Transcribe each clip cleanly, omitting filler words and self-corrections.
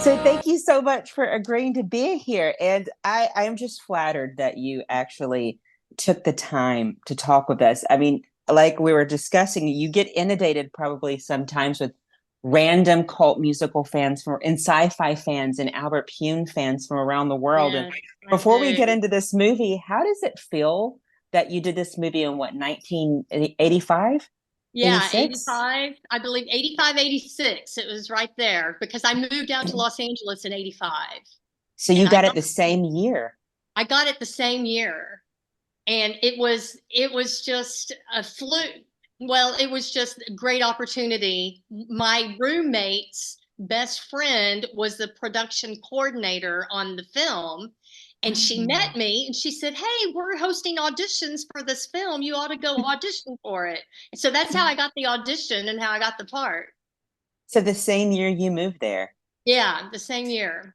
So thank you so much for agreeing to be here. And I'm just flattered that you actually took the time to talk with us. I mean, like we were discussing, you get inundated probably sometimes with random cult musical fans from and sci-fi fans and Albert Pune fans from around the world. And Yes, I before we get do. into this movie, how does it feel that you did this movie in what, 1985, Yeah, 86? 85, I believe 85, 86. It was right there because I moved out to Los Angeles in 85 So and you got it the same year. I got it the same year. And it was just a fluke. Well, it was just a great opportunity. My roommate's best friend was the production coordinator on the film. And she met me and she said, "Hey, we're hosting auditions for this film. You ought to go audition for it." And so that's how I got the audition and how I got the part. So the same year you moved there. Yeah, the same year.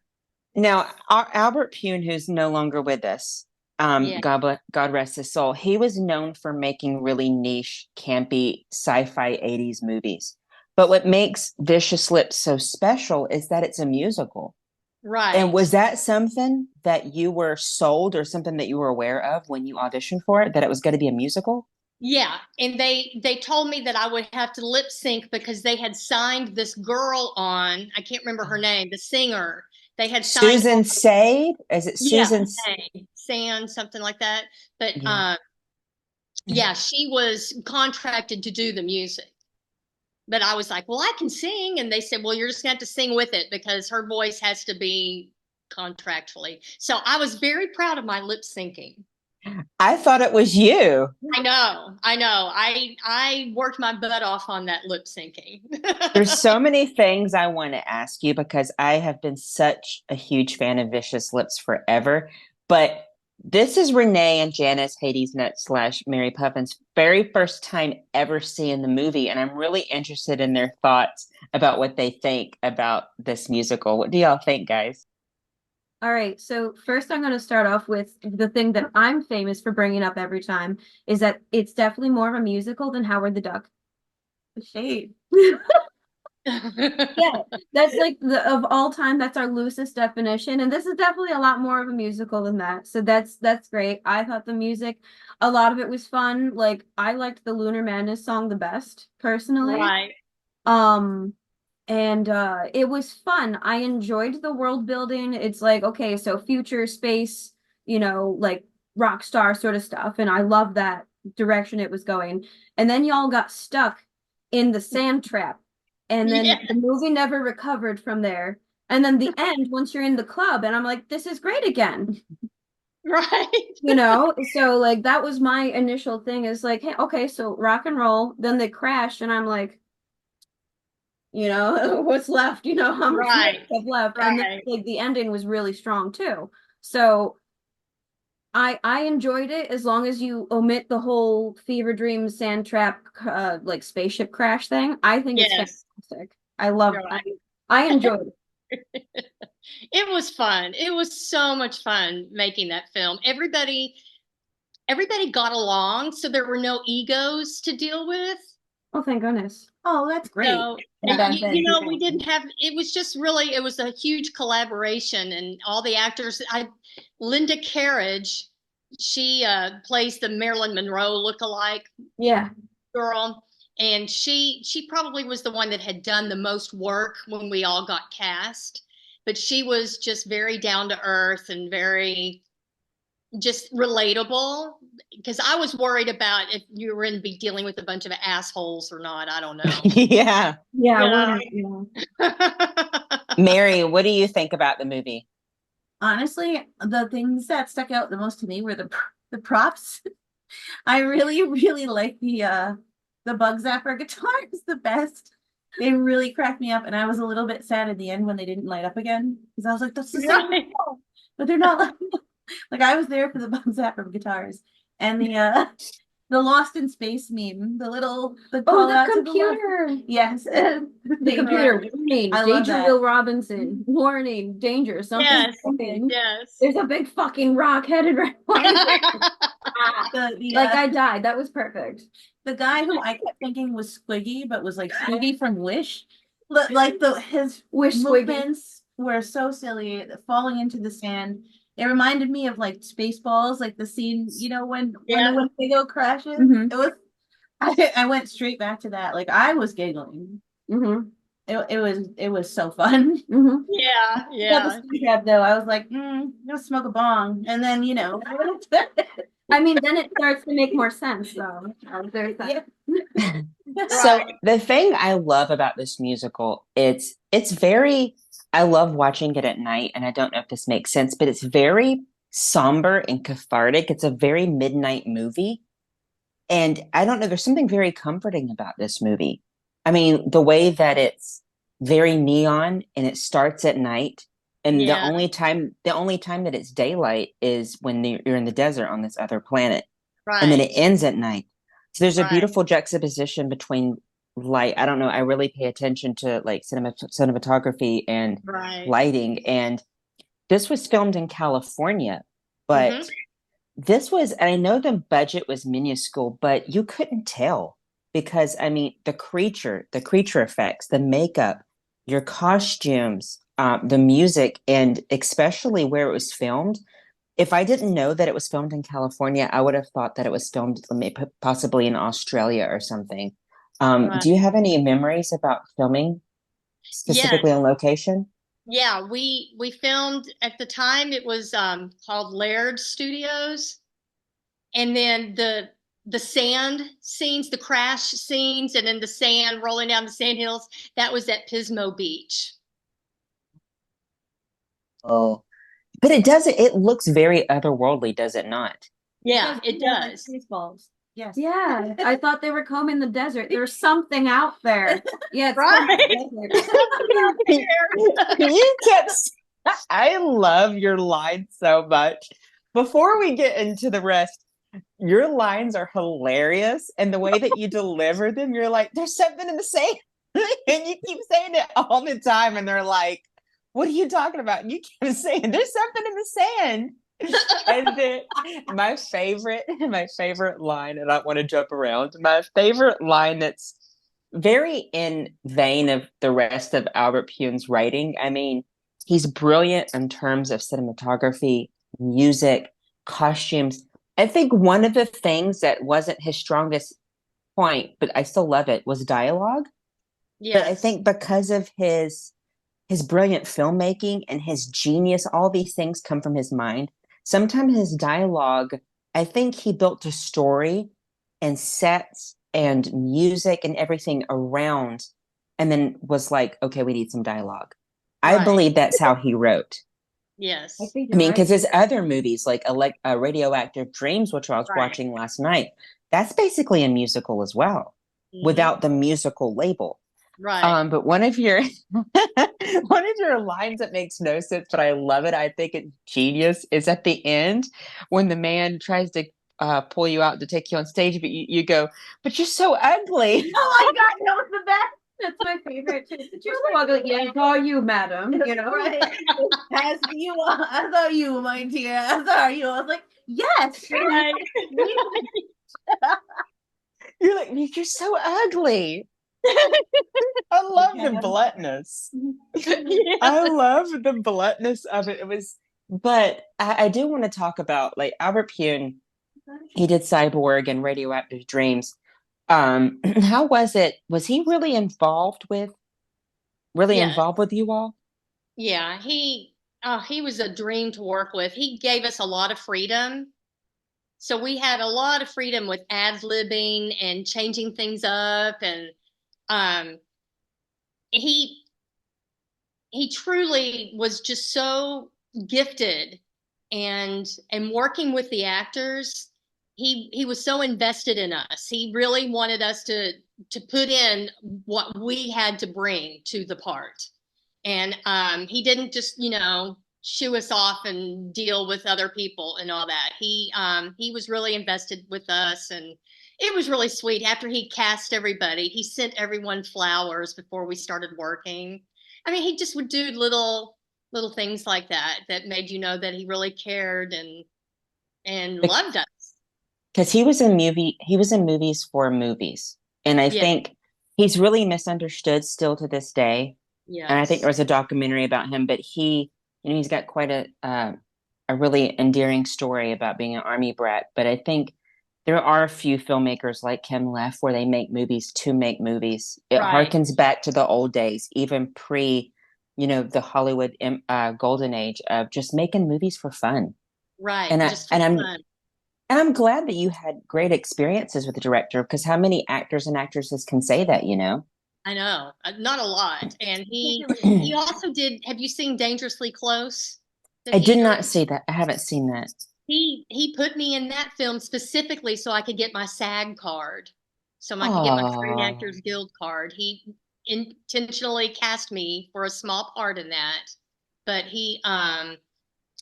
Now, Albert Pune, who's no longer with us, Yeah. God rest his soul, he was known for making really niche, campy sci-fi 80s movies. But what makes Vicious Lips so special is that it's a musical. And Right. was that something that you were sold or something that you were aware of when you auditioned for it, that it was going to be a musical? Yeah, and they told me that I would have to lip sync because they had signed this girl on. I can't remember her name, the singer. They had signed her. Susan Sade? Is it Yeah, Susan? Sand, something like that. But Yeah. yeah, she was contracted to do the music. But I was like, well, I can sing, and they said, well, you're just gonna have to sing with it because her voice has to be contractually. So I was very proud of my lip syncing. I thought it was you. I know. I worked my butt off on that lip syncing. There's so many things I want to ask you because I have been such a huge fan of Vicious Lips forever. But this is Renee and Janice Hades Nut slash Mary Puffin's very first time ever seeing the movie. And I'm really interested in their thoughts about what they think about this musical. What do y'all think, guys? All right, so first I'm going to start off with the thing that I'm famous for bringing up every time is that it's definitely more of a musical than Howard the Duck. Shade. Yeah, that's like the of all time, that's our loosest definition, and this is definitely a lot more of a musical than that. So that's great. I thought the music, a lot of it was fun. Like I liked the Lunar Madness song the best, personally. Right. Um, and it was fun. I enjoyed the world building. It's like, okay, so future space, like rock star sort of stuff. And I love that direction it was going. And then y'all got stuck in the sand trap. And then Yeah, the movie never recovered from there. And then the end, once you're in the club, and I'm like, this is great again. right. So like that was my initial thing is like, hey, okay, so rock and roll. Then they crashed, and I'm like, what's left, how much more Right. have left, and then Right. like the ending was really strong too. So I enjoyed it as long as you omit the whole fever dream sand trap like spaceship crash thing. I think it's Yes. fantastic. I love You're I enjoyed it. right. It was fun. It was so much fun making that film. Everybody got along, so there were no egos to deal with. Oh, thank goodness. Oh, that's great. So, Yeah, back then. we didn't have, it was just really, it was a huge collaboration and all the actors. Linda Carriage, she plays the Marilyn Monroe lookalike Yeah. girl. And she probably was the one that had done the most work when we all got cast. But she was just very down to earth and very just relatable because I was worried about if you were going to be dealing with a bunch of assholes or not. I don't know. Yeah. Yeah, You know? Mary, what do you think about the movie? Honestly, the things that stuck out the most to me were the props. I really, really like the bug zapper guitar is the best. They really cracked me up, and I was a little bit sad in the end when they didn't light up again because I was like, "That's the same," Right. but they're not like I was there for the bug zapper guitars and the Lost in Space meme, the Oh, call the out to the left. computer. Yes, The computer. Warning, I love Danger that. Will Robinson. Warning, danger. Something's Yes. coming. Yes. There's a big fucking rock headed right like I died. That was perfect. The guy who I kept thinking was Squiggy, but was like Squiggy from Wish. Like his Wish Squiggy. movements were so silly, falling into the sand. It reminded me of like Spaceballs, like the scene, when the Winnebago crashes. Mhm. It was I went straight back to that. Like I was giggling. Mhm. It was so fun. Mhm. Yeah, Got the yeah. ski grab though. I was like, go smoke a bong. And then, I mean, then it starts to make more sense, though. There's that. yeah. So Right. the thing I love about this musical, it's very I love watching it at night, and I don't know if this makes sense, but it's very somber and cathartic. It's a very midnight movie. And I don't know, there's something very comforting about this movie. I mean, the way that it's very neon and it starts at night, and Yeah, the only time that it's daylight is when you're in the desert on this other planet, and then it right, ends at night. So there's a right, beautiful juxtaposition between light. I don't know. I really pay attention to like cinematography and right. lighting. And this was filmed in California, Hmm. but I know the budget was minuscule, but you couldn't tell because I mean, the creature effects, the makeup, your costumes, the music, and especially where it was filmed. If I didn't know that it was filmed in California, I would have thought that it was filmed possibly in Australia or something. Right. Do you have any memories about filming Yes. specifically on location? Yeah, we filmed at the time it was called Laird Studios, and then the sand scenes, the crash scenes, and then the sand rolling down the sand hills, that was at Pismo Beach. Oh, but it doesn't. It looks very otherworldly, does it not? It Yeah, does it look like does. Spaceballs. Yes. Yeah, I thought they were combing the desert. There's something out there. Yeah, it's called Right. the desert. You kept. I love your lines so much. Before we get into the rest, your lines are hilarious, and the way that you deliver them, you're like, "There's something in the sand," and you keep saying it all the time, and they're like, "What are you talking about?" And you keep saying, "There's something in the sand." And then my favorite line, and I don't want to jump around. My favorite line that's very in vein of the rest of Albert Pune's writing. I mean, he's brilliant in terms of cinematography, music, costumes. I think one of the things that wasn't his strongest point, but I still love it, was dialogue. But I Yes. think because of his brilliant filmmaking and his genius, all these things come from his mind. Sometimes his dialogue, I think he built a story and sets and music and everything around, and then was like, okay, we need some dialogue. I Right. believe that's how he wrote. I Yes. think I you're mean, right. because his other movies like Radioactive Dreams, which I was Right. watching last night, that's basically a musical as well, Hmm. without the musical label. Right. But one of your one of your lines that makes no sense, but I love it. I think it's genius. Is at the end when the man tries to pull you out to take you on stage, but you go, "But you're so ugly." Oh my God, that was the best. That's my favorite too. But you're so ugly. Yeah, it's all you, madam. You know? Right. As you are, I saw you, my dear. I saw you. I was like, yes. Right. You're like, "You're so ugly." I love the bluntness. I Yes. love the bluntness of it. It was, but I do want to talk about like Albert Pune. He did Cyborg and Radioactive Dreams. How was it? Was he really Yes. involved with you all? Yeah. He was a dream to work with. He gave us a lot of freedom. So we had a lot of freedom with ad-libbing and changing things up. And um, he he truly was just so gifted, and working with the actors, he was so invested in us. He really wanted us to put in what we had to bring to the part. And he didn't just, shoo us off and deal with other people and all that. He was really invested with us, and it was really sweet. After he cast everybody, he sent everyone flowers before we started working. I mean, he just would do little things like that that made you know that he really cared and loved us. Because he was in movies for movies. And I Yeah. think he's really misunderstood still to this day. And I think there Yes. was a documentary about him, but he's got quite a really endearing story about being an army brat. But I think there are a few filmmakers like him left where they make movies to make movies. It Right. harkens back to the old days, even pre, the Hollywood golden age of just making movies for fun. Right. And I Just for and I'm fun. and I'm glad that you had great experiences with the director, because how many actors and actresses can say that, you know? I know. Not a lot. And he also did, have you seen Dangerously Close that I he did directed? not see that. I haven't seen that. He put me in that film specifically so I could get my SAG card, so I could get my Screen Oh, Actors Guild card. He intentionally cast me for a small part in that, but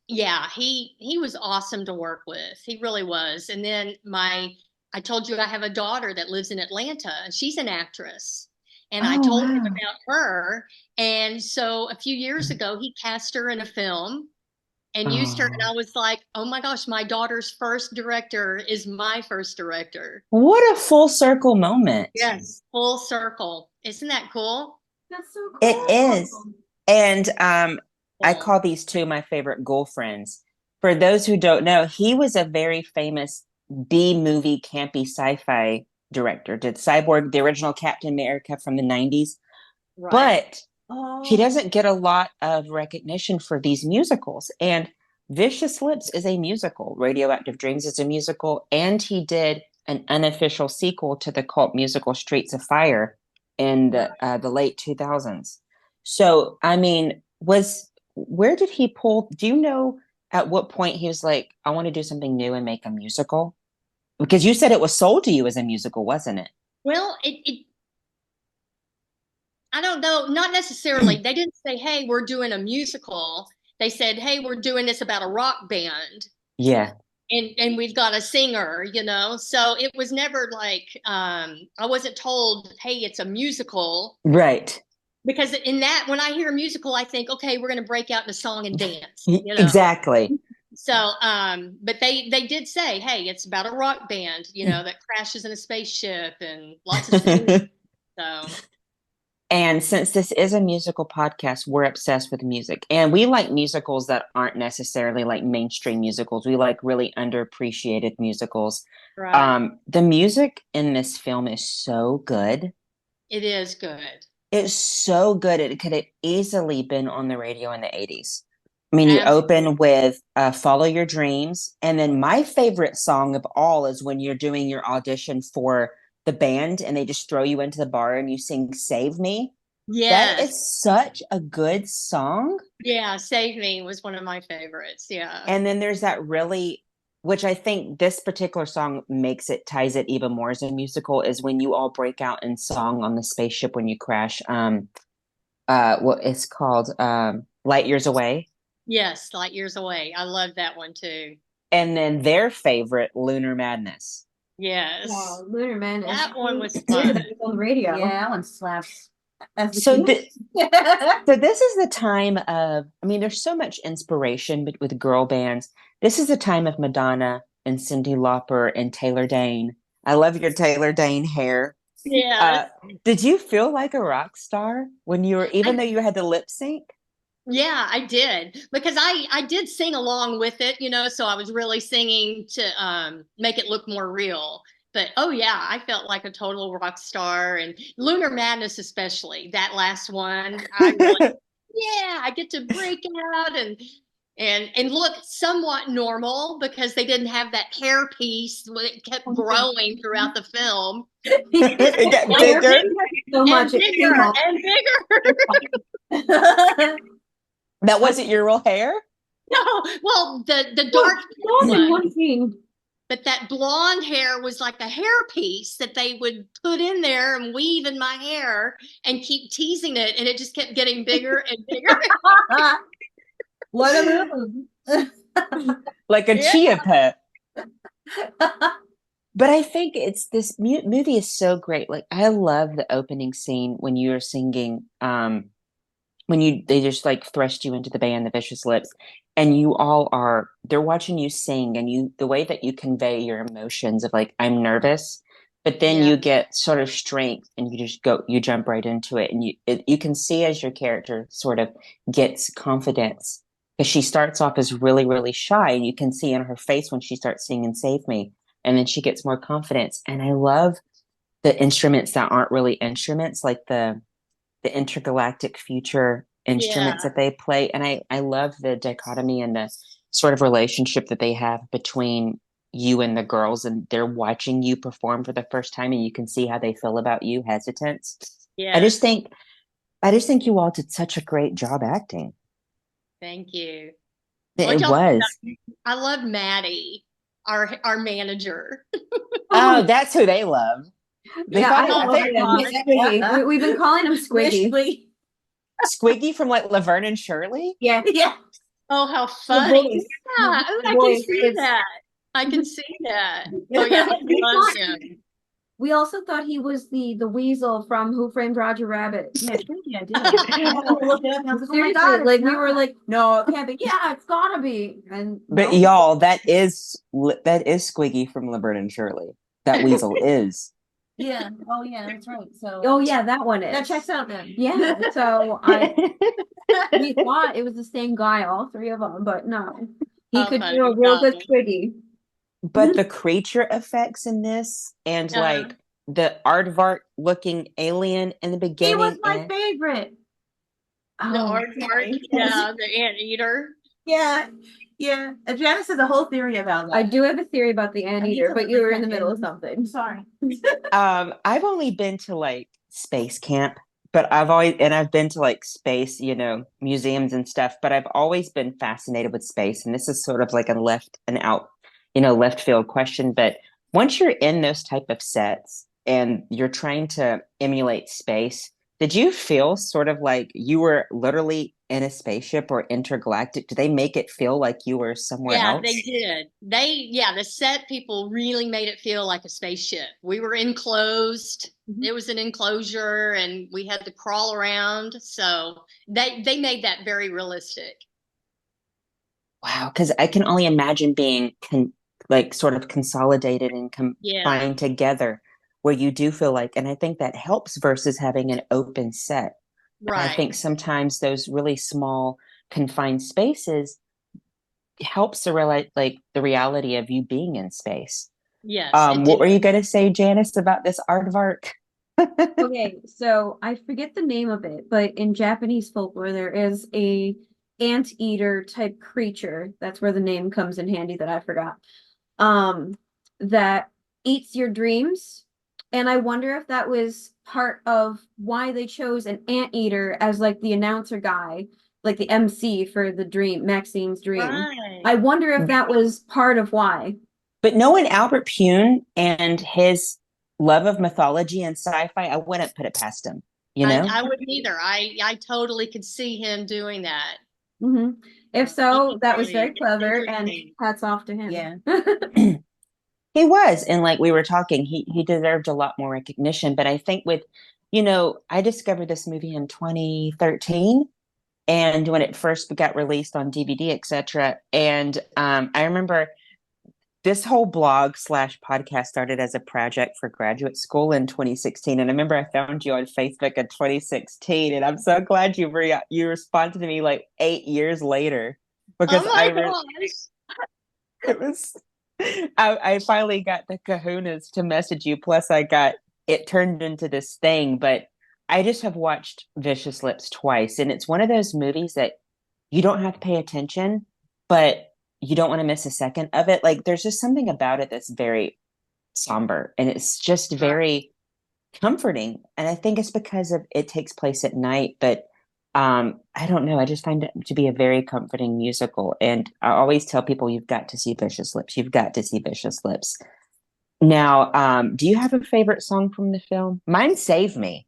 yeah, he was awesome to work with. He really was. And then I told you I have a daughter that lives in Atlanta, and she's an actress. And I oh told him wow. about her. And so a few years ago, he cast her in a film and used her. And Oh, I was like, oh my gosh, my daughter's first director is my first director. what a full circle moment. Yes. Full circle. Isn't that cool? That's so It is. cool. And I Cool. call these two my favorite girlfriends. For those who don't know, he was a very famous B movie campy sci-fi director. Did Cyborg, the original Captain America from the 90s. Right. But he Oh, doesn't get a lot of recognition for these musicals. And Vicious Lips is a musical. Radioactive Dreams is a musical. And he did an unofficial sequel to the cult musical Streets of Fire in the late 2000s. So, I mean, where did he pull? Do you know at what point he was like, I want to do something new and make a musical? Because you said it was sold to you as a musical, wasn't it? Well, I don't know, not necessarily. They didn't say, "Hey, we're doing a musical." They said, "Hey, we're doing this about a rock band, Yeah, and we've got a singer," you know. So it was never like I wasn't told, "Hey, it's a musical." right. Because in that, when I hear a musical, I think, "Okay, we're going to break out into song and dance," you know. Exactly. So, but they did say, "Hey, it's about a rock band, you know, that crashes in a spaceship and lots of singing." So, And since this is a musical podcast, we're obsessed with music. And we like musicals that aren't necessarily like mainstream musicals. We like really underappreciated musicals. right. The music in this film is so good. It is good. It's so good. It could have easily been on the radio in the 80s. I mean, you Absolutely. open with Follow Your Dreams. And then my favorite song of all is when you're doing your audition for the band and they just throw you into the bar and you sing Save Me. That Yes. is such a good song. Yeah, Save Me was one of my favorites. Yeah. And then there's that really, which I think this particular song ties it even more as a musical, is when you all break out in song on the spaceship when you crash. What it's called, Light Years Away. Yes, Light Years Away. I love that one too. And then their favorite, Lunar Madness. Yes. Wow, Lunar Man is That one was weird fun. that it's on the radio. yeah, that one slaps. As the So key. the, so this is the time of, I mean, there's so much inspiration with girl bands. This is the time of Madonna and Cyndi Lauper and Taylor Dane. I love your Taylor Dane hair. Yes. Uh, did you feel like a rock star when you were, even I, though you had to lip sync? yeah, I did because I did sing along with it, you know, so I was really singing to make it look more real. But oh yeah, I felt like a total rock star and Lunar Madness especially. That last one, I really yeah, I get to break out and look somewhat normal because they didn't have that hair piece that kept growing throughout the film. It got They're bigger. so much. And It's too bigger much. and bigger. That wasn't your real hair? No, well, the Well, dark all in one, one scene. but that blonde hair was like a hair piece that they would put in there and weave in my hair and keep teasing it, and it just kept getting bigger and bigger. What a move. Like a Yeah. chia pet. But I think it's this movie is so great. Like I love the opening scene when you're singing, when they just like thrust you into the band, the Vicious Lips, and they're watching you sing, and the way that you convey your emotions of like I'm nervous, but then Yeah. you get sort of strength and you jump right into it. And you can see as your character sort of gets confidence, because she starts off as really, really shy, and you can see in her face when she starts singing Save Me. And then she gets more confidence. And I love the instruments that aren't really instruments, like the intergalactic future instruments Yeah. that they play. And I love the dichotomy and the sort of relationship that they have between you and the girls, and they're watching you perform for the first time, and you can see how they feel about you, hesitance. I just Yes. think I just think you all did such a great job acting. Thank you. What It y'all think was. about? I love Maddie, our manager. Oh, that's who they love. They Yeah, thought I it, I love think him. God. Squiggy. We've been calling him Squiggy. Squiggy. Squiggy from like Laverne and Shirley. Yeah. Yeah. Oh, how The funny. voice. Yeah, The I can voice see is that. I can see that. Oh yeah, I we love thought him. we also thought he was the weasel from Who Framed Roger Rabbit. Yeah, Squiggy, I did. I had to look it up. And I was like, oh my Seriously, God, like it's we were not. like, no, it can't be. Yeah, it's gotta be. And But no. y'all, that is Squiggy from Laverne and Shirley. That weasel is. Yeah. Oh yeah, that's right. So Oh yeah, that one that is. checks out then. Yeah. So we thought it was the same guy, all three of them, but no. He How could funny. do a real No. good Squiggy. But the creature effects in this, and Uh, like the aardvark looking alien in the He was beginning, my and favorite. the Oh, aardvark, Sorry. yeah, the anteater. Yeah. Yeah. And Janice has a whole theory about I that. do have a theory about the anteater, but you were in the middle of something. Sorry. I've only been to like space camp, but I've been to like space, museums and stuff, but I've always been fascinated with space. And this is sort of like a left field question. But once you're in those type of sets and you're trying to emulate space, did you feel sort of like you were literally in a spaceship or intergalactic? Do they make it feel like you were somewhere Yeah, else? they did. The set people really made it feel like a spaceship. We were enclosed. Mhm. It was an enclosure and we had to crawl around. So they made that very realistic. Wow, because I can only imagine being like sort of consolidated and Yeah, combined together where you do feel like, and I think that helps versus having an open set. And I right. think sometimes those really small confined spaces helps to realize like the reality of you being in space. Yes, it What did. were you going to say, Janice, about this aardvark? Okay, so I forget the name of it, but in Japanese folklore, there is a anteater type creature. That's where the name comes in handy that I forgot. Um, that eats your dreams. And I wonder if that was part of why they chose an anteater as like the announcer guy, like the MC for the dream, Maxine's dream. Right. I wonder if that was part of why. But knowing Albert Pune and his love of mythology and sci-fi, I wouldn't put it past him, you know? I wouldn't either. I totally could see him doing that. Hmm. If so, that was very It's clever and interesting. hats off to him. Yeah. He was, and like we were talking, he deserved a lot more recognition. But I think I discovered this movie in 2013, and when it first got released on DVD, etc. And I remember this whole blog slash podcast started as a project for graduate school in 2016. And I remember I found you on Facebook in 2016, and I'm so glad you responded to me like 8 years later Oh because my gosh. it was I finally got the kahunas to message you. Plus, it turned into this thing. But I just have watched Vicious Lips twice, and it's one of those movies that you don't have to pay attention, but you don't want to miss a second of it. Like, there's just something about it that's very somber, and it's just Right. very comforting. And I think it's because of it takes place at night, but I don't know. I just find it to be a very comforting musical. And I always tell people you've got to see Vicious Lips. You've got to see Vicious Lips. Now, do you have a favorite song from the film? Mine Save Me.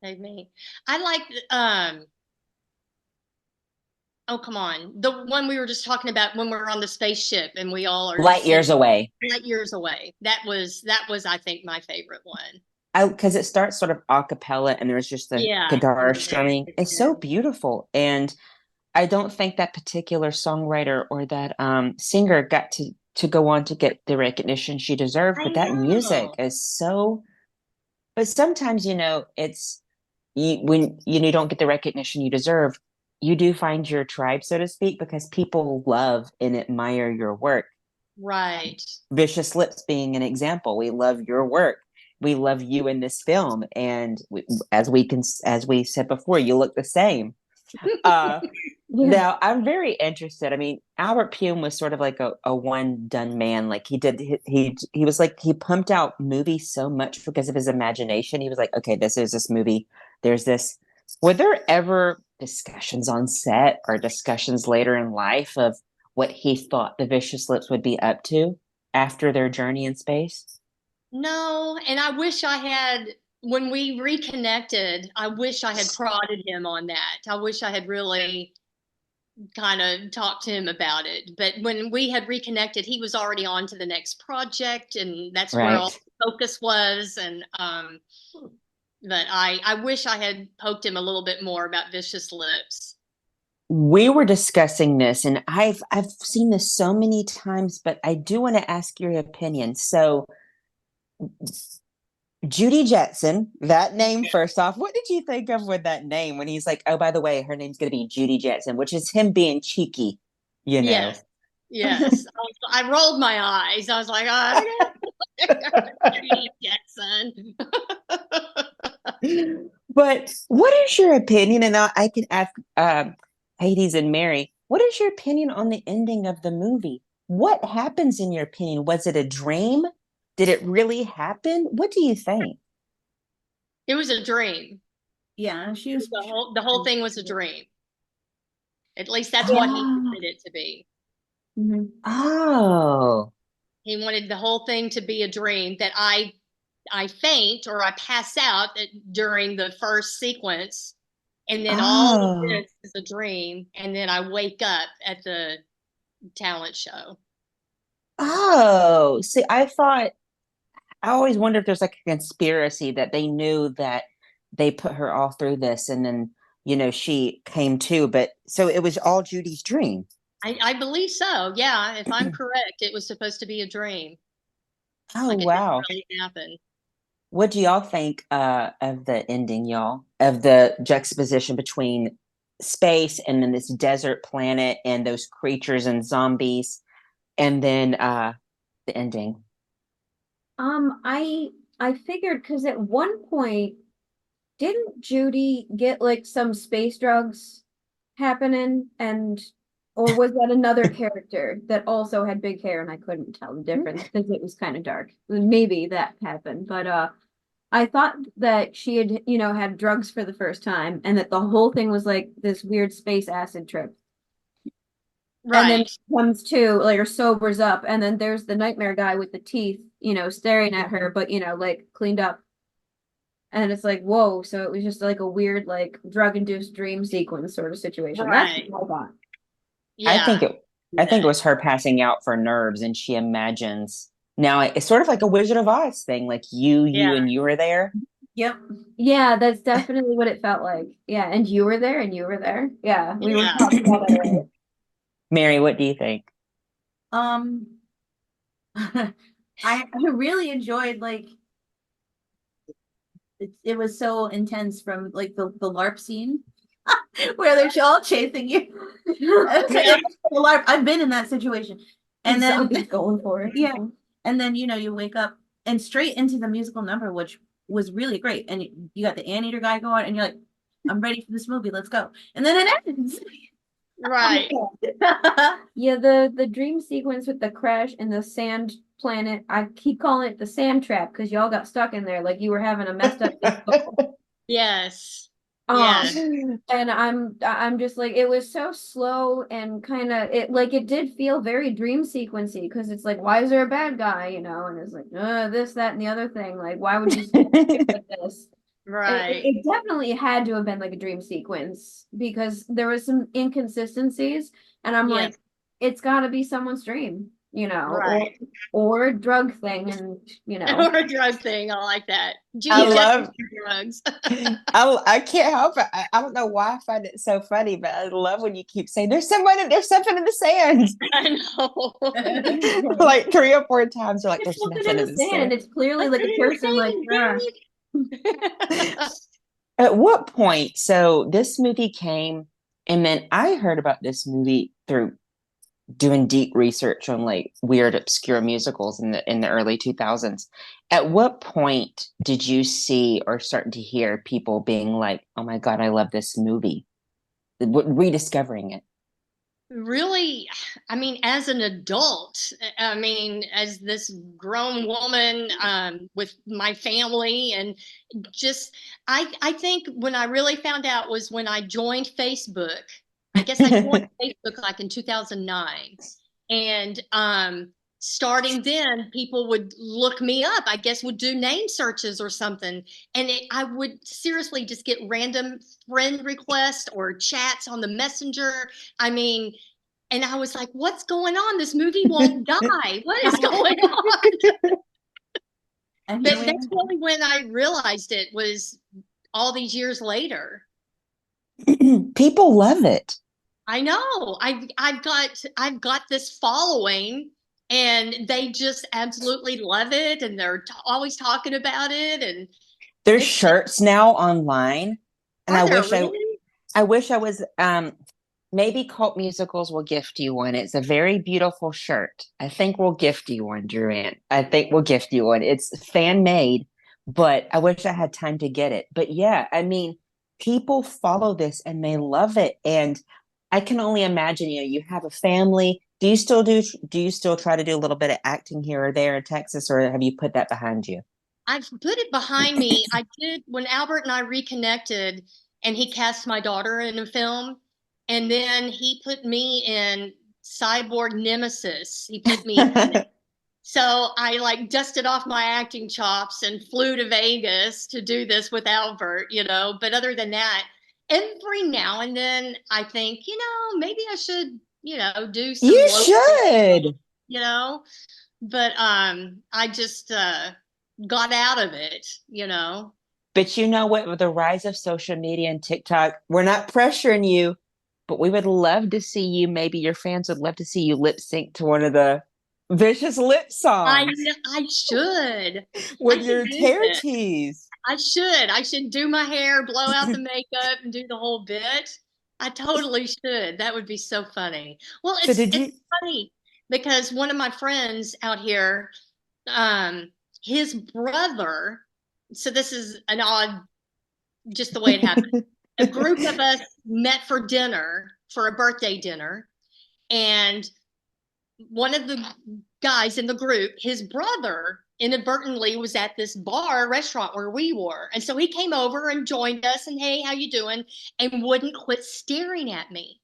Save me. I like oh come on. The one we were just talking about when we're on the spaceship and we all are Light Years Away. light years away. That was I think my favorite one. Because it starts sort of a cappella and there's just the Yeah. guitar Yeah. strumming. It's so beautiful. And I don't think that particular songwriter or that singer got to to go on to get the recognition she deserved. I But that music know. is so. But sometimes, it's when you don't get the recognition you deserve, you do find your tribe, so to speak, because people love and admire your work. Right. Vicious Lips being an example. We love your work. We love you in this film, and as we said before, you look the same. Uh, Yeah. Now, I'm very interested. I mean, Albert Pume was sort of like a one done man. Like he was like he pumped out movies so much because of his imagination. He was like, okay, this movie. There's this. Were there ever discussions on set or discussions later in life of what he thought the Vicious Lips would be up to after their journey in space? No, and I wish I had, when we reconnected, I wish I had prodded him on that. I wish I had really kind of talked to him about it. But when we had reconnected, he was already on to the next project, and that's where all Right. the focus was. And but I wish I had poked him a little bit more about Vicious Lips. We were discussing this, and I've seen this so many times, but I do want to ask your opinion. So Judy Jetson, that name first off, what did you think of with that name when he's like, oh, by the way, her name's going to be Judy Jetson, which is him being cheeky, you know? Yes, yes. I rolled my eyes. I was like, oh, Jackson. But what is your opinion? And I can ask Hades and Mary, what is your opinion on the ending of the movie? What happens in your opinion? Was it a dream? Did it really happen? What do you think? It was a dream. Yeah, she was. The whole thing was a dream. At least that's what he Oh, wanted it to be. Mhm. oh, He wanted the whole thing to be a dream that I faint or I pass out during the first sequence, and then all of oh. this is a dream, and then I wake up at the talent show. Oh, see, I always wonder if there's like a conspiracy that they knew that they put her all through this and then, she came to, but so it was all Judy's dream. I believe so. Yeah, if I'm correct, it was supposed to be a dream. Oh, Like it didn't wow. really happen. What do y'all think of the ending, y'all? Of the juxtaposition between space and then this desert planet and those creatures and zombies and then the ending. I figured because at one point, didn't Judy get like some space drugs happening and or was that another character that also had big hair and I couldn't tell the difference because it was kind of dark. Maybe that happened, but I thought that she had, had drugs for the first time and that the whole thing was like this weird space acid trip. And then Right. comes to like or sobers up and then there's the nightmare guy with the teeth, staring at her, but like cleaned up. And it's like, whoa, so it was just like a weird, like drug-induced dream sequence sort of situation. That's Right. what I thought. I think Yeah. it I think it was her passing out for nerves and she imagines now it's sort of like a Wizard of Oz thing, like you Yeah. and you were there. Yep. Yeah, that's definitely what it felt like. Yeah, and you were there and you were there. Yeah, we were Yeah. talking about that earlier. Mary, what do you think? Um, I really enjoyed like it was so intense from like the LARP scene where they're all chasing you. Yeah. The LARP, I've been in that situation. And then Zombies going for it. yeah, and then you wake up and straight into the musical number, which was really great. And you got the anteater guy going, and you're like, I'm ready for this movie, let's go. And then it ends. Right. Yeah, the dream sequence with the crash and the sand planet, I keep calling it the sand trap because y'all got stuck in there like you were having a messed up disco. Yes. Um, Yes. and I'm just like it was so slow and kind of it did feel very dream sequency because it's like why is there a bad guy, and it's like this, that, and the other thing. Like why would you like this? Right. It definitely had to have been like a dream sequence because there was some inconsistencies, and I'm Yes. like, it's got to be someone's dream. you know, Right. or a drug thing, and Or a drug thing. I like that. I Judy just love drugs. I can't help it. I don't know why I find it so funny, but I love when you keep saying there's something in the sand. I know. Like 3 or 4 times you're like, just there's looking in nothing the in the sand. sand. It's clearly What's like a person like, yeah. At what point? So this movie came, and then I heard about this movie through doing deep research on like weird obscure musicals in the early 2000s. At what point did you see or start to hear people being like, oh my god, I love this movie, rediscovering it? Really, I mean, as an adult, I mean, as this grown woman, with my family, and just, I think when I really found out was when I joined Facebook. I guess I joined Facebook like in 2009. And starting then, people would look me up, I guess would do name searches or something. And I would seriously just get random friend requests or chats on the messenger. I mean, and I was like, what's going on? This movie won't die. What is going on? But that's really when I realized it was all these years later. People love it. I know. I've got this following, and they just absolutely love it, and they're always talking about it, and There's it's just, shirts now online, and are there really? I wish I was maybe Cult Musicals will gift you one. It's a very beautiful shirt. I think we'll gift you one, Dru Anne. I think we'll gift you one. It's fan made, but I wish I had time to get it. But yeah, I mean, people follow this and they love it. And I can only imagine, you have a family. Do you still try to do a little bit of acting here or there in Texas, or have you put that behind you? I've put it behind me. I did when Albert and I reconnected, and he cast my daughter in a film, and then he put me in Cyborg Nemesis. He put me in it. So I like dusted off my acting chops and flew to Vegas to do this with Albert, But other than that, every now and then I think, maybe I should, do some You local, should. you know, but I just got out of it. But you know what? With the rise of social media and TikTok, we're not pressuring you, but we would love to see you. Maybe your fans would love to see you lip sync to one of the Vicious Lip I songs kn- I should. I with should your do hair this. tease. I should. I should do my hair, blow out the makeup, and do the whole bit. I totally should. That would be so funny. Well, So it's did it's you? funny because one of my friends out here, um, his brother. So this is an odd, just the way it happened. A group of us met for dinner, for a birthday dinner, and one of the guys in the group, his brother inadvertently was at this bar restaurant where we were. And so he came over and joined us and, hey, how you doing? And wouldn't quit staring at me.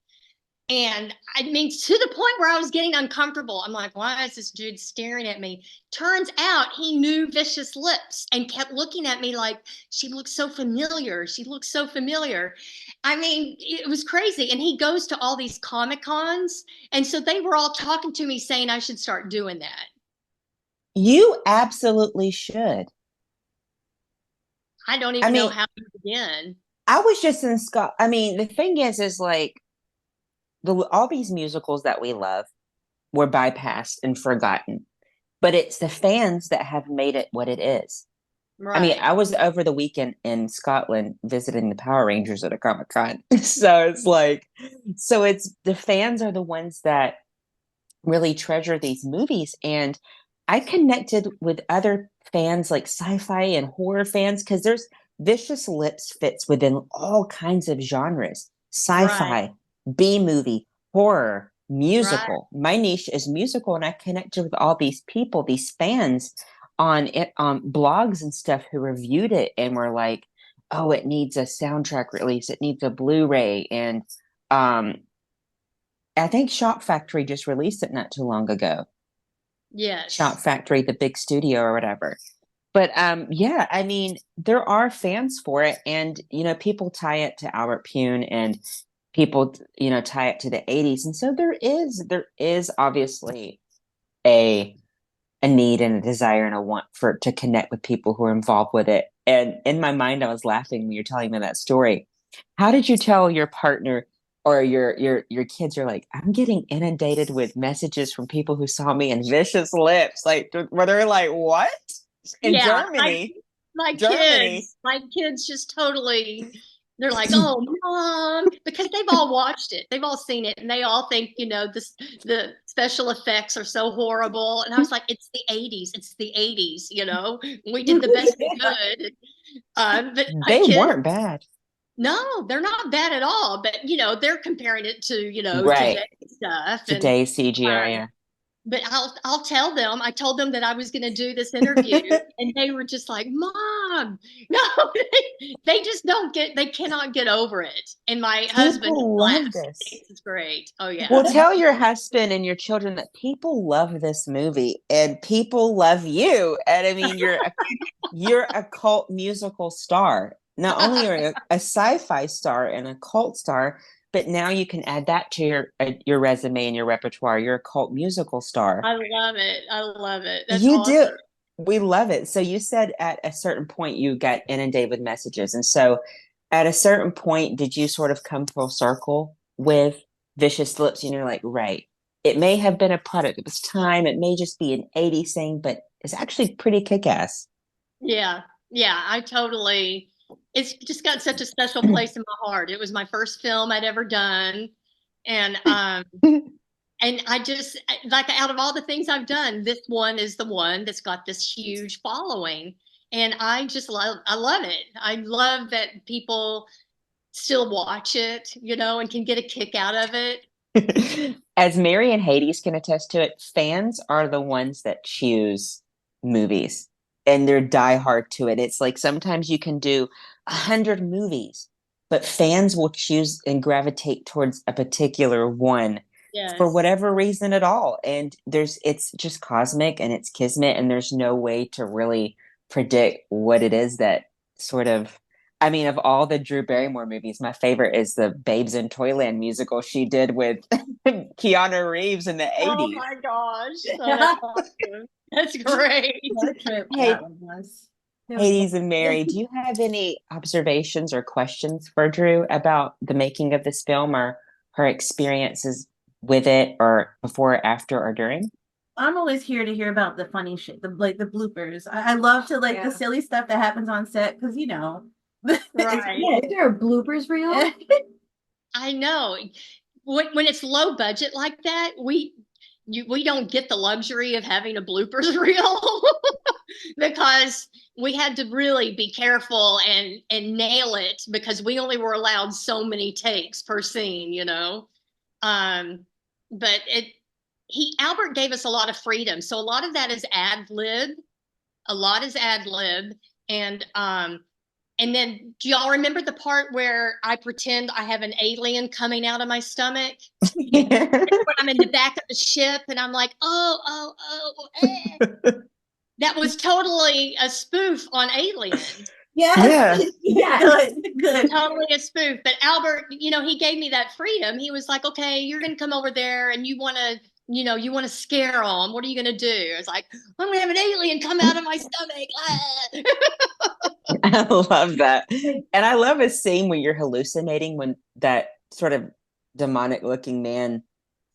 And I mean, to the point where I was getting uncomfortable. I'm like, why is this dude staring at me? Turns out he knew Vicious Lips and kept looking at me like, she looks so familiar. She looks so familiar. I mean, it was crazy. And he goes to all these Comic Cons. And so they were all talking to me saying I should start doing that. You absolutely should. I don't I even know mean, how to begin. I was just in Scott. I mean, the thing is like all these musicals that we love were bypassed and forgotten, but it's the fans that have made it what it is. I mean, Right. I was over the weekend in Scotland visiting the Power Rangers at a Comic Con. So it's like, so it's the fans are the ones that really treasure these movies. And I connected with other fans, like sci-fi and horror fans, because there's Vicious Lips fits within all kinds of genres: Right. sci-fi, B movie, horror, Right. musical. My niche is musical, and I connected with all these people, these fans on it, on blogs and stuff, who reviewed it and were like, "Oh, it needs a soundtrack release. It needs a Blu-ray." And um, I think Shop Factory just released it not too long ago. Shop Yes. Factory, the big studio or whatever. But yeah, I mean, there are fans for it, and people tie it to Albert Pune, and people tie it to the 80s. And so there is obviously a need and a desire and a want for to connect with people who are involved with it. And in my mind, I was laughing when you're telling me that story. How did you tell your partner or your kids are like, I'm getting inundated with messages from people who saw me in Vicious Lips, like where they're like, what? In Yeah, Germany, my Germany. kids just totally, they're like, oh, mom, because they've all watched it, they've all seen it, and they all think, the special effects are so horrible. And I was like, it's the 80s, it's the 80s, we did the best we could. But my They kids, weren't bad. no, they're not bad at all. But they're comparing it to Right. today's stuff, and Today's CGI, um, yeah. but I'll tell them. I told them that I was going to do this interview, and they were just like, "Mom, no!" They just don't get. They cannot get over it. And my husband People love laughs. He this. thinks it's great. Oh Well, yeah, tell your husband and your children that people love this movie and people love you. And I mean, you're a cult musical star. Not only are you a sci-fi star and a cult star, but now you can add that to your resume and your repertoire. You're a cult musical star. I love it. I love it. That's You do. awesome. We love it. So you said at a certain point you got inundated with messages. And so at a certain point, did you sort of come full circle with Vicious Lips? And you're like, right, it may have been a product of its time. It may just be an 80s thing, but it's actually pretty kick-ass. Yeah, yeah. I totally. It's just got such a special place in my heart. It was my first film I'd ever done, and and I just like out of all the things I've done, this one is the one that's got this huge following. And I love it. I love that people still watch it, and can get a kick out of it. As Mary and Hades can attest to it, fans are the ones that choose movies and they're diehard to it. It's like sometimes you can do 100 movies, but fans will choose and gravitate towards a particular one for Yes. whatever reason at all. And it's just cosmic and it's kismet, and there's no way to really predict what it is that sort of I mean, of all the Drew Barrymore movies, my favorite is the Babes in Toyland musical she did with Keanu Reeves in the Oh 80s. my gosh. Oh, that's awesome. That's great. What a trip Hey, that one was. It was Hades and Mary, do you have any observations or questions for Drew about the making of this film or her experiences with it or before, after, or during? I'm always here to hear about the funny shit, the bloopers. I love to like the Yeah. silly stuff that happens on set because Right. Yeah, is there bloopers reel? I know. When it's low budget like that, we don't get the luxury of having a bloopers reel because we had to really be careful and nail it because we only were allowed so many takes per scene. Um, but he Albert gave us a lot of freedom, so a lot of that is ad lib. A lot is ad lib, and then, do y'all remember the part where I pretend I have an alien coming out of my stomach? When I'm in the back of the ship and I'm like, that was totally a spoof on Alien. Yes. Yeah. Yeah. Good. Totally a spoof. But Albert, he gave me that freedom. He was like, okay, you're going to come over there and you want to scare them. What are you going to do? I was like, I'm going to have an alien come out of my stomach. I love that. And I love a scene when you're hallucinating when that sort of demonic looking man,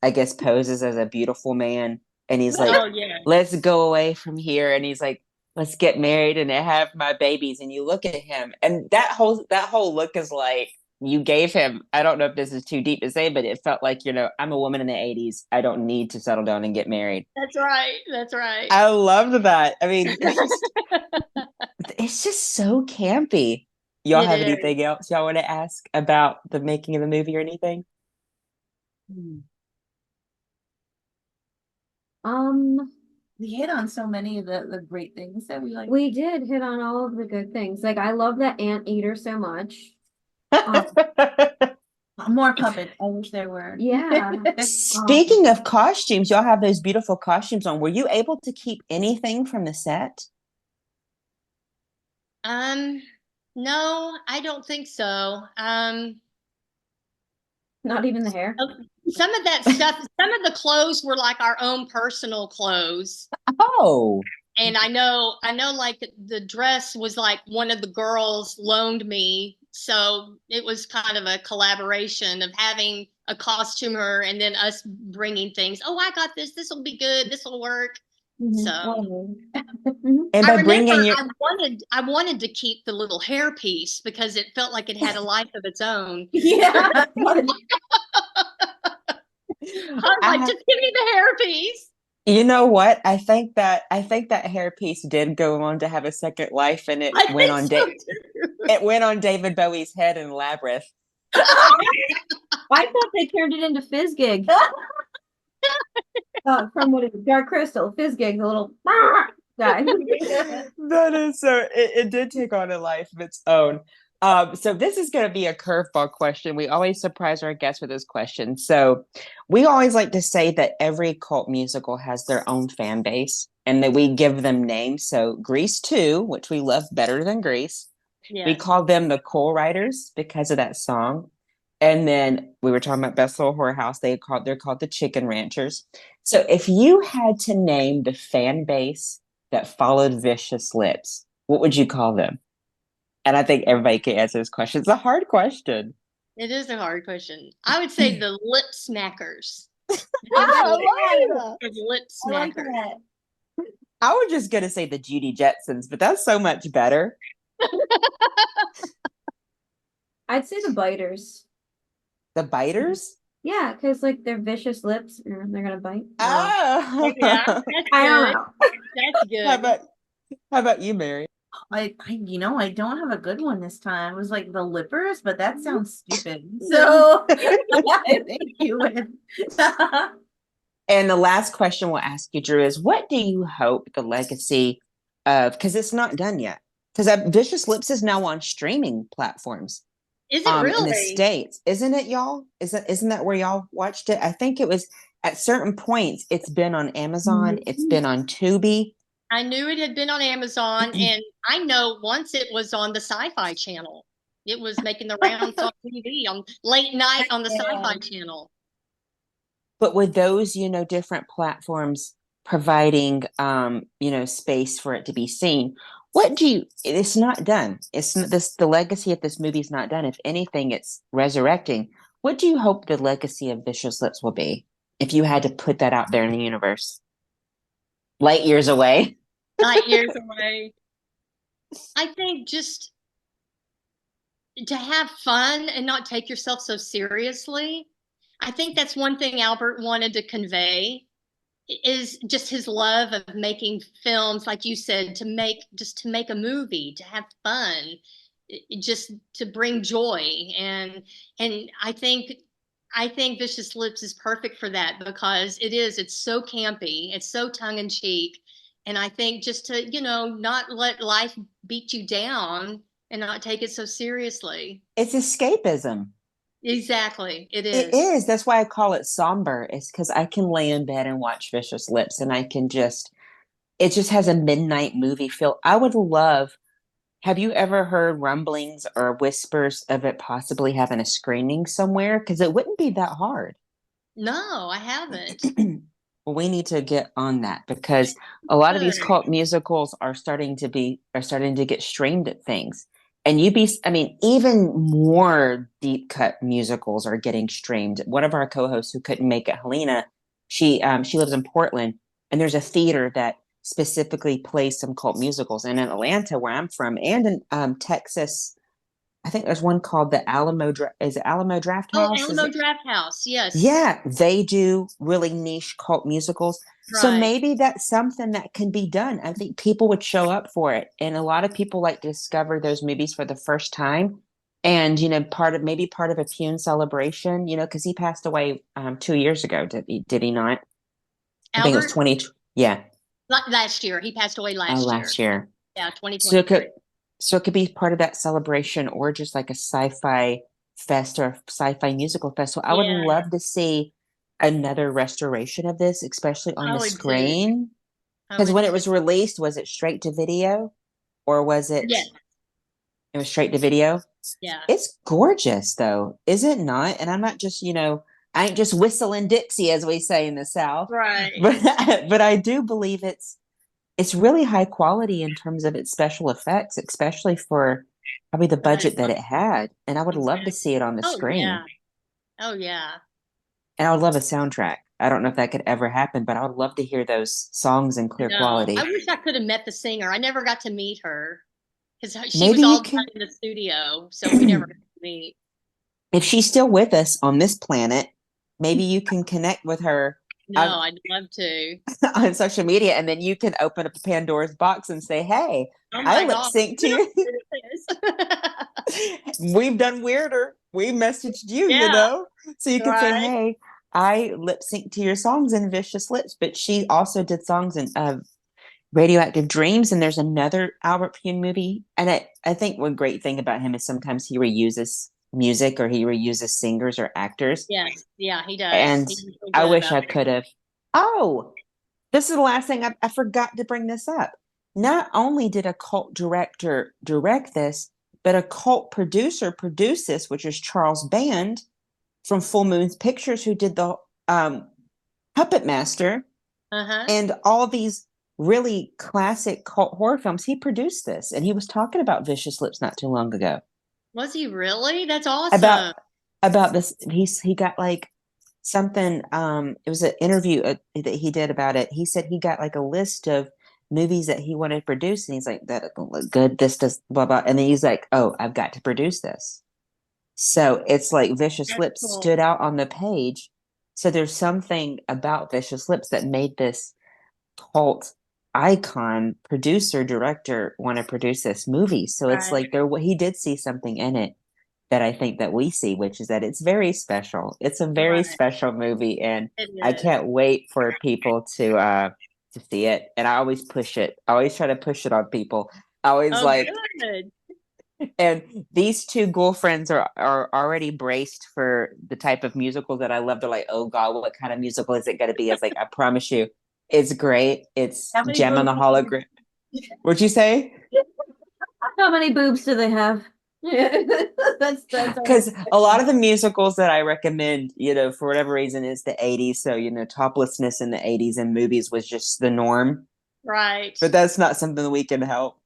I guess, poses as a beautiful man. And he's like, Oh, yeah. let's go away from here. And he's like, let's get married and have my babies. And you look at him and that whole look is like you gave him, I don't know if this is too deep to say, but it felt like, I'm a woman in the 80s. I don't need to settle down and get married. That's right. That's right. I loved that. I mean, it's just so campy. Y'all It have is. anything else y'all want to ask about the making of the movie or anything? Um, We hit on so many of the great things that we like. we did hit on all of the good things. Like I love that anteater so much. More puppets. I wish there were. Yeah. Speaking of costumes, y'all have those beautiful costumes on. Were you able to keep anything from the set? No, I don't think so. Not even the hair. some of that stuff, some of the clothes were like our own personal clothes. Oh, And I know like the dress was like one of the girls loaned me. So it was kind of a collaboration of having a costumer and then us bringing things. Oh, I got this. This will be good. This will work. So and I by remember bringing your I wanted to keep the little hairpiece because it felt like it had a life of its own. Yeah. I was I like, have, just give me the hairpiece. you know what? I think that hairpiece did go on to have a second life, and I think so too. it went on David Bowie's head in Labyrinth. I thought they turned it into Fizzgig. From what is it? Dark Crystal, Fizzgig, the little guy. That is so it did take on a life of its own. So this is going to be a curveball question. We always surprise our guests with this question. So we always like to say that every cult musical has their own fan base and that we give them names. So Grease 2, which we love better than Grease, we Yes. call them the Coal Riders because of that song. And then we were talking about Best Little Whorehouse. They're called the Chicken Ranchers. So if you had to name the fan base that followed Vicious Lips, what would you call them? And I think everybody can answer this question. It's a hard question. It is a hard question. I would say the lip smackers. Oh, The lip I like smackers. that. I was just gonna say the Judy Jetsons, but that's so much better. I'd say the biters. The Biters? Yeah, because like they're vicious lips and they're gonna bite. Oh, Yeah, that's I don't good. know. That's good. How about you, Mary? I don't have a good one this time. It was like the lippers, but that sounds stupid. So I think you win. And the last question we'll ask you, Drew, is what do you hope the legacy of, because it's not done yet, because Vicious Lips is now on streaming platforms Is it in the really? States, isn't it, y'all? Isn't that where y'all watched it? I think it was at certain points, it's been on Amazon, it's been on Tubi. I knew it had been on Amazon, and I know once it was on the Sci-Fi Channel. It was making the rounds on TV on late night on the Sci-Fi Channel. But with those, different platforms providing, space for it to be seen, it's not done. It's not, the legacy of this movie is not done. If anything, it's resurrecting. What do you hope the legacy of Vicious Lips will be if you had to put that out there in the universe? Light years away. Light years away. I think just to have fun and not take yourself so seriously. I think that's one thing Albert wanted to convey is just his love of making films, like you said, to make a movie, to have fun, just to bring joy. And I think Vicious Lips is perfect for that because it's so campy, it's so tongue in cheek. And I think just to, not let life beat you down and not take it so seriously. It's escapism. Exactly. It It is. is. That's why I call it somber. It's because I can lay in bed and watch Vicious Lips and it just has a midnight movie feel. Have you ever heard rumblings or whispers of it possibly having a screening somewhere? Because it wouldn't be that hard. No, I haven't. Well, we need to get on that because a lot of these Good. cult musicals are starting to get streamed at things. And even more deep cut musicals are getting streamed. One of our co-hosts who couldn't make it, Helena, she lives in Portland, and there's a theater that specifically plays some cult musicals. And in Atlanta, where I'm from, and in Texas, I think there's one called the is it Alamo Draft Oh, House? Alamo Draft House. Yes. Yeah, they do really niche cult musicals. So Right. maybe that's something that can be done. I think people would show up for it. And a lot of people like to discover those movies for the first time. And, part of a Pune celebration, because he passed away 2 years ago. Did he not? I think it was Albert, 20. Yeah. last year. He passed away last year. Last year. Yeah, So 2023. it could be part of that celebration or just like a sci-fi fest or sci-fi musical festival. I would Yeah, love to see another restoration of this, especially on I the would too. screen. I Because would when it too. was released, was it straight to video or was it? Yeah, It was straight to video. yeah. It's gorgeous though, is it not? And I'm not just, I ain't just whistling Dixie, as we say in the South. Right. But I do believe it's really high quality in terms of its special effects, especially for probably the Right. budget that it had. And I would love to Exactly. see it on the Oh screen. yeah. Oh yeah. And I would love a soundtrack. I don't know if that could ever happen, but I would love to hear those songs in clear No, quality. I wish I could have met the singer. I never got to meet her because she was Maybe you all done can, in the studio, so we never got to meet. if she's still with us on this planet, maybe you can connect with her No, I'd love to. on social media, and then you can open up a Pandora's box and say, "Hey, Oh I my lip God. sync to you. We've done weirder. We messaged you, Yeah, so you can say, right. "Hey, I lip sync to your songs in Vicious Lips." But she also did songs in Radioactive Dreams, and there's another Albert Pune movie. And I think one great thing about him is sometimes he reuses music or he reuses singers or actors. Yes, yeah, he does. And He's so I good wish about I it. could have. Oh, this is the last thing I forgot to bring this up. Not only did a cult director direct this, but a cult producer produced this, which is Charles Band from Full Moon Pictures, who did the Puppet Master Uh-huh. and all these really classic cult horror films. He produced this, and he was talking about Vicious Lips not too long ago. Was he really? That's About awesome. this, he got like something. It was an interview that he did about it. He said he got like a list of movies that he wanted to produce, and he's like, "That doesn't look good. This does blah blah." And then he's like, "Oh, I've got to produce this." So it's like Vicious That's Lips cool. stood out on the page. So there's something about Vicious Lips that made this cult icon producer director want to produce this movie. So it's Right. like he did see something in it that I think that we see, which is that it's very special. It's a very Right. special movie, and It I is. can't wait for people to see it. And I always push it. I always try to push it on people. I always Oh, like, good. and these two girlfriends are already braced for the type of musical that I love. They're like, oh God, what kind of musical is it going to be? It's like, I promise you, it's great. It's How many Gem on boobs? the Hologram. What'd you say? How many boobs do they have? Yeah, that's Because a lot of the musicals that I recommend, for whatever reason, is the 80s. So, toplessness in the 80s in movies was just the norm. Right. But that's not something that we can help.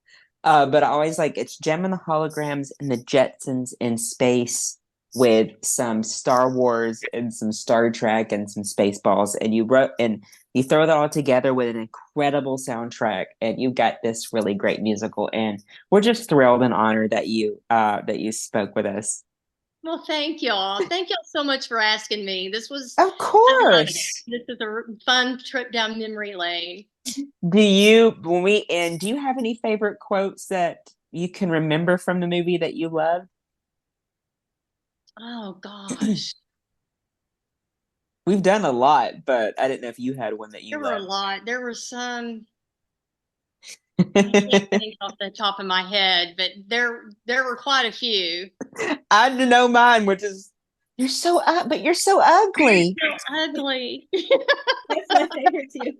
But I always like it's Gem and the Holograms and the Jetsons in space with some Star Wars and some Star Trek and some Spaceballs, and you throw that all together with an incredible soundtrack, and you've got this really great musical. And we're just thrilled and honored that you spoke with us. Well, thank y'all. Thank y'all so much for asking me. Of I love it. course. This is a fun trip down memory lane. When we end, do you have any favorite quotes that you can remember from the movie that you love? Oh gosh. We've done a lot, but I didn't know if you had one that There you were a loved. lot. There were some I can't think off the top of my head, but there were quite a few. I know mine, which is but you're so ugly. So ugly. That's my favorite too.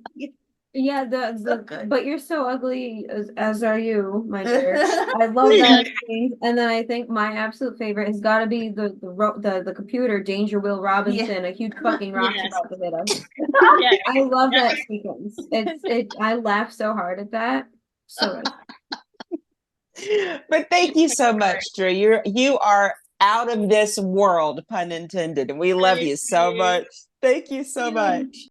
Yeah, So good. but you're so ugly as are you, my dear. I love that scene. And then I think my absolute favorite has got to be the computer Danger Will Robinson, a huge fucking rock's Yes. about to hit us. Yes. I love that sequence. I laugh so hard at that. So good. But thank you so much, Drew. You are out of this world, pun intended, and we love Thank you so you. much. Thank you so Yeah. much.